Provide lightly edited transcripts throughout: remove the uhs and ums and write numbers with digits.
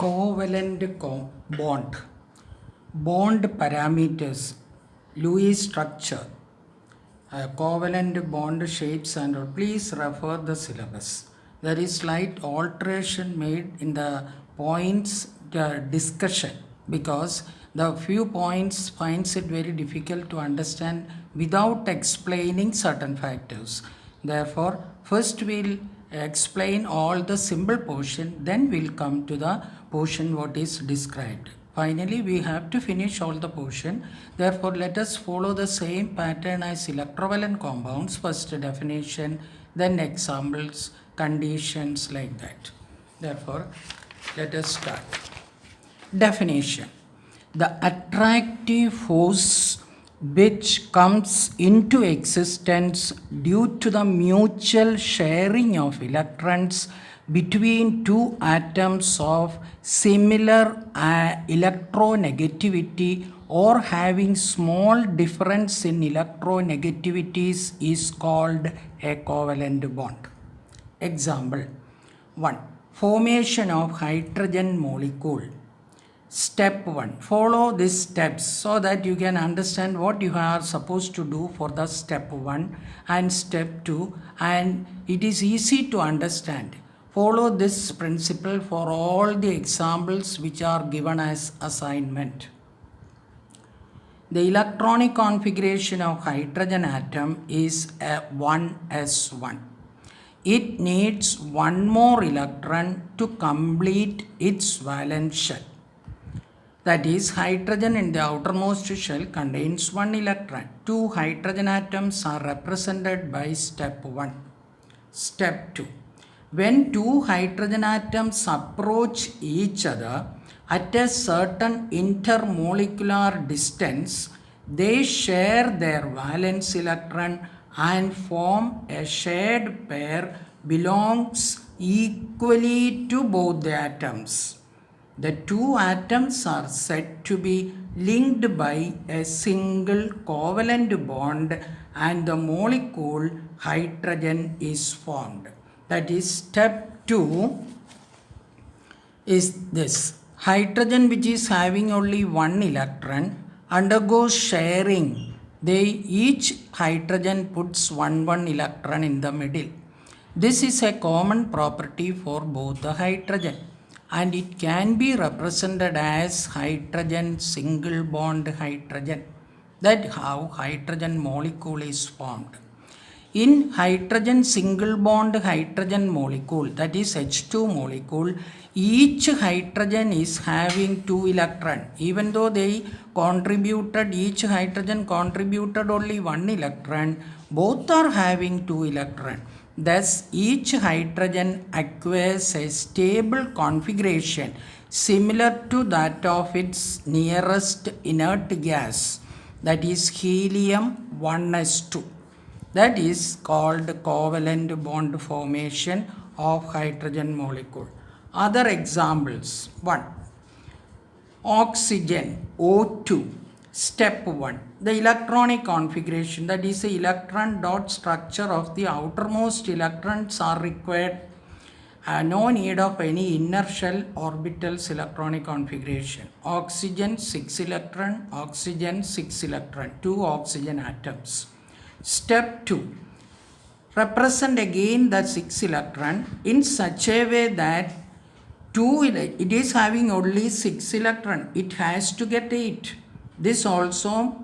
Covalent bond parameters, Lewis structure, covalent bond shapes, and please refer the syllabus. There is slight alteration made in the points discussion because the few points finds it very difficult to understand without explaining certain factors. Therefore, first we'll explain all the simple portion, then we'll come to the portion what is described. Finally, we have to finish all the portion. Therefore, let us follow the same pattern as electrovalent compounds. First definition, then examples, conditions, like that. Therefore, let us start. Definition: the attractive force which comes into existence due to the mutual sharing of electrons between two atoms of similar electronegativity or having small difference in electronegativities is called a covalent bond. Example 1. Formation of hydrogen molecule. Step 1. Follow these steps so that you can understand what you are supposed to do for the step 1 and step 2, and it is easy to understand. Follow this principle for all the examples which are given as assignment. The electronic configuration of hydrogen atom is a 1s1. It needs one more electron to complete its valence shell. That is, hydrogen in the outermost shell contains one electron. Two hydrogen atoms are represented by step 1. Step 2. When two hydrogen atoms approach each other at a certain intermolecular distance, they share their valence electron and form a shared pair belongs equally to both the atoms. The two atoms are said to be linked by a single covalent bond and the molecule hydrogen is formed. That is, step 2 is this. Hydrogen which is having only one electron undergoes sharing. Each hydrogen puts one electron in the middle. This is a common property for both the hydrogen, and it can be represented as hydrogen single bond hydrogen. That's how hydrogen molecule is formed. In hydrogen single bond hydrogen molecule, that is H2 molecule, each hydrogen is having two electrons. Even though each hydrogen contributed only one electron, both are having two electrons. Thus, each hydrogen acquires a stable configuration similar to that of its nearest inert gas, that is helium 1s2. That is called covalent bond formation of hydrogen molecule. Other examples: 1. Oxygen O2. Step 1. The electronic configuration, that is the electron dot structure of the outermost electrons are required. No need of any inner shell orbitals electronic configuration. Oxygen 6 electron, oxygen 6 electron, 2 oxygen atoms. Step 2. Represent again the 6 electron in such a way that it is having only 6 electron. It has to get 8. This also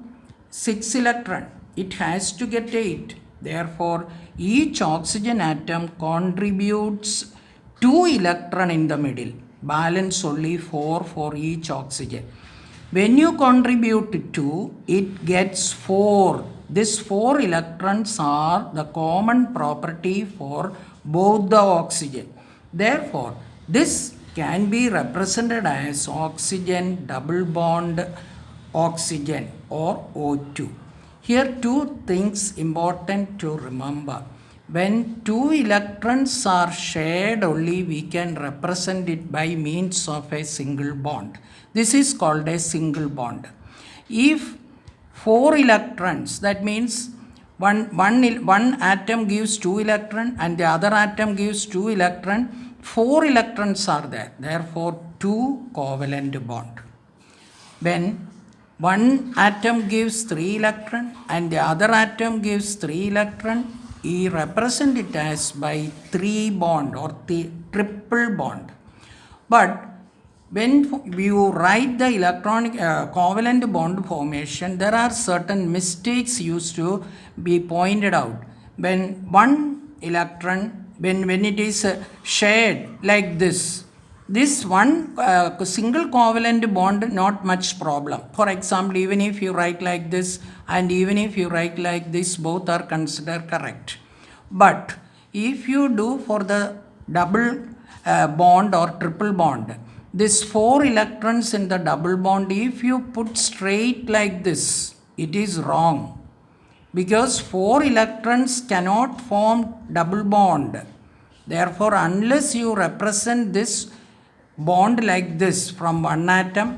6 electron. It has to get 8. Therefore, each oxygen atom contributes 2 electron in the middle. Balance only 4 for each oxygen. When you contribute 2, it gets 4. These 4 electrons are the common property for both the oxygen. Therefore, this can be represented as oxygen double bond oxygen or O2. Here, two things important to remember. When 2 electrons are shared only, we can represent it by means of a single bond. This is called a single bond. If 4 electrons, that means one atom gives 2 electrons and the other atom gives 2 electrons, 4 electrons are there, therefore 2 covalent bond. When one atom gives 3 electron and the other atom gives 3 electron, we represent it as by 3 bond or the triple bond. But when you write the electronic covalent bond formation, there are certain mistakes used to be pointed out. When one electron, when it is shared like this one single covalent bond, not much problem. For example, even if you write like this and even if you write like this, both are considered correct. But if you do for the double bond or triple bond, this 4 electrons in the double bond, if you put straight like this, it is wrong, because 4 electrons cannot form double bond. Therefore, unless you represent this bond like this from one atom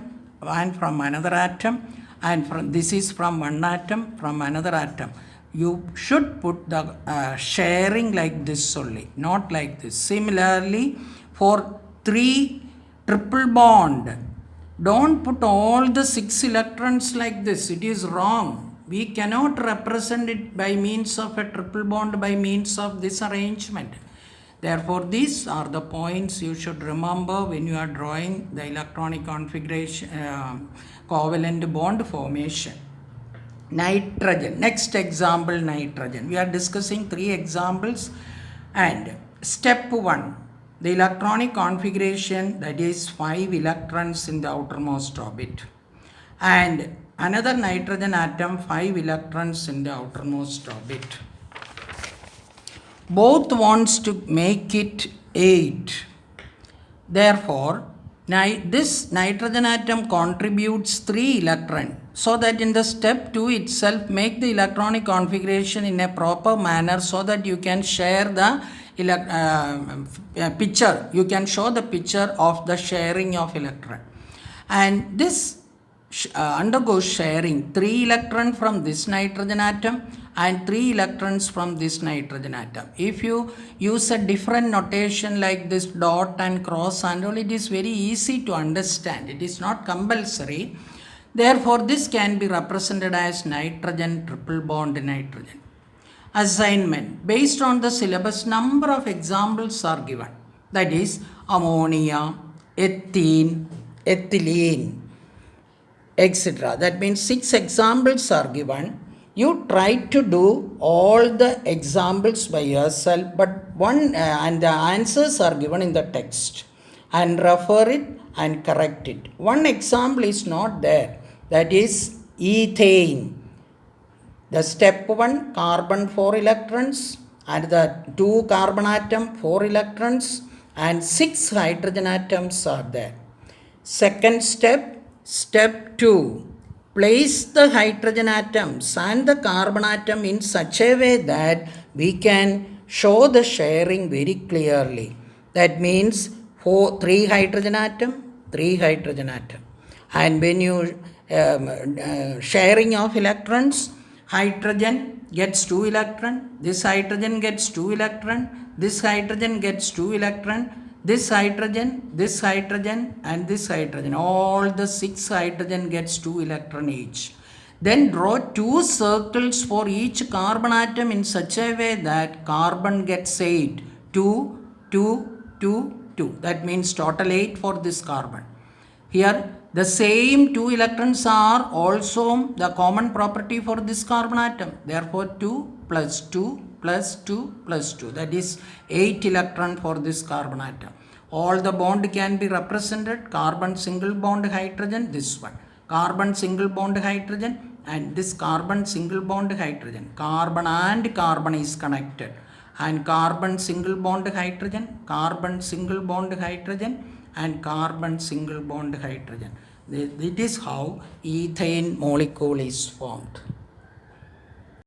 and from another atom, and this is from one atom from another atom, you should put the sharing like this only, not like this. Similarly, for 3 triple bond, don't put all the 6 electrons like this, it is wrong. We cannot represent it by means of a triple bond by means of this arrangement. Therefore, these are the points you should remember when you are drawing the electronic configuration, covalent bond formation. Nitrogen. Next example, nitrogen. We are discussing 3 examples. And step 1, the electronic configuration, that is 5 electrons in the outermost orbit. And another nitrogen atom, 5 electrons in the outermost orbit. Both wants to make it 8. Therefore, this nitrogen atom contributes 3 electrons, so that in the step 2 itself, make the electronic configuration in a proper manner so that you can share the picture. You can show the picture of the sharing of electron. And this undergoes sharing 3 electrons from this nitrogen atom and 3 electrons from this nitrogen atom. If you use a different notation like this dot and cross and all, it is very easy to understand. It is not compulsory. Therefore, this can be represented as nitrogen triple bond nitrogen. Assignment. Based on the syllabus, number of examples are given. That is ammonia, ethene, ethylene, etc. That means 6 examples are given. You try to do all the examples by yourself, but and the answers are given in the text, and refer it and correct it. One example is not there, that is ethane. The step 1, carbon 4 electrons, and the 2 carbon atom 4 electrons, and 6 hydrogen atoms are there. Second step, step 2, place the hydrogen atoms and the carbon atom in such a way that we can show the sharing very clearly. That means 3 hydrogen atom, 3 hydrogen atom. And when you sharing of electrons, hydrogen gets 2 electron, this hydrogen gets 2 electron, this hydrogen gets 2 electron, this hydrogen, and this hydrogen, all the 6 hydrogen gets 2 electron each. Then draw 2 circles for each carbon atom in such a way that carbon gets 8. 2, 2, 2, 2. That means total 8 for this carbon. Here the same 2 electrons are also the common property for this carbon atom. Therefore 2 plus 2 plus 2 plus 2. That is 8 electron for this carbon atom. All the bond can be represented. Carbon single bond hydrogen, this one. Carbon single bond hydrogen and this carbon single bond hydrogen. Carbon and carbon is connected. And carbon single bond hydrogen, carbon single bond hydrogen, and carbon single bond hydrogen. It is how ethane molecule is formed.